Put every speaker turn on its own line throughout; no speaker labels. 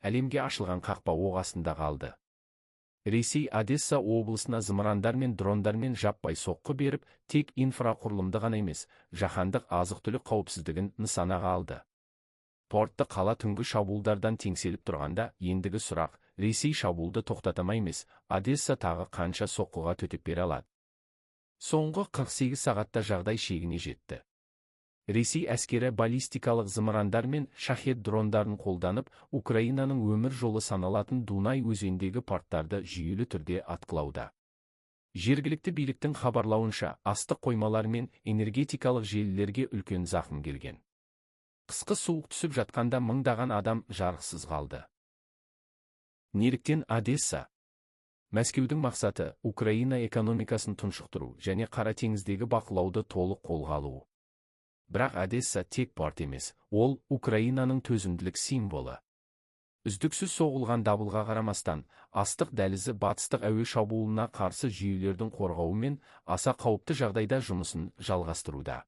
әлемге ашылған қақпа оқ астында қалды. Ресей Одесса облысына зымырандар мен дрондармен жаппай соққы беріп, тек инфрақұрылымды ғана емес, жаһандық азық-түлік қауіпсіздігін нысанаға алды. Портты қала түнгі шабуылдардан теңселіп тұрғанда, ендігі сұрақ: Ресей шабуылды тоқтата ма емес, Одесса тағы қанша соққыға төтеп бере алады? Соңғы 48 сағатта жағдай шегіне жетті. Ресей әскері баллистикалық зымырандар мен шахед дрондарын қолданып, Украинаның өмір жолы саналатын Дунай өзендегі порттарды жүйелі түрде атқылауда. Жергілікті биліктің хабарлауынша, астық қоймалары мен энергетикалық желілерге үлкен зақым келген. Қысқы суық түсіп жатқанда мыңдаған адам жарықсыз қалды. Неліктен Одесса? Мәскеудің мақсаты Украина экономикасын тұншықтыру және Қара теңіздегі бақылауды толық қолға алу. Бірақ Одесса тек порт емес, ол Украинаның төзімділік символы. Үздіксіз соғылған дабылға қарамастан, астық дәлізі батыстық әуе шабуылына қарсы жүйелердің қорғауымен аса қауіпті жағдайда жұмысын жалғастыруда.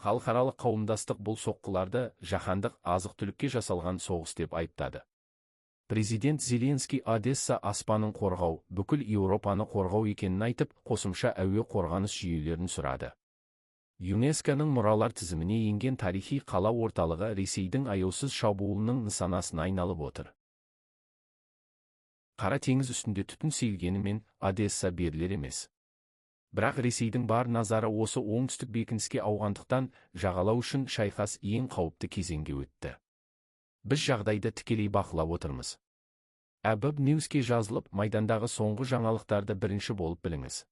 Халықаралық қауымдастық бұл соққыларды жаһандық азық-түлікке жасалған соғыс деп айыптады. Президент Зеленский Одесса аспанын қорғау, бүкіл Еуропаны қорғау екенін айтып, қосымша әуе қорғаныс жүйелерін сұрады. ЮНЕСКО-ның мұралар тізіміне енген тарихи қала орталығы Ресейдің аяусыз шабуылының нысанасына айналып отыр. Қара теңіз үстінде түтін сейілгенімен Одесса берілер емес. Бірақ Ресейдің бар назары осы оңтүстік бекініске ауғандықтан, жағалау үшін шайқас ең қауіпті кезеңге өтті. Біз жағдайды тікелей бақылап отырмыз. Әбіб Ньюске жазылып, майдандағы соңғы жаңалықтарды бірінші болып біліңіз.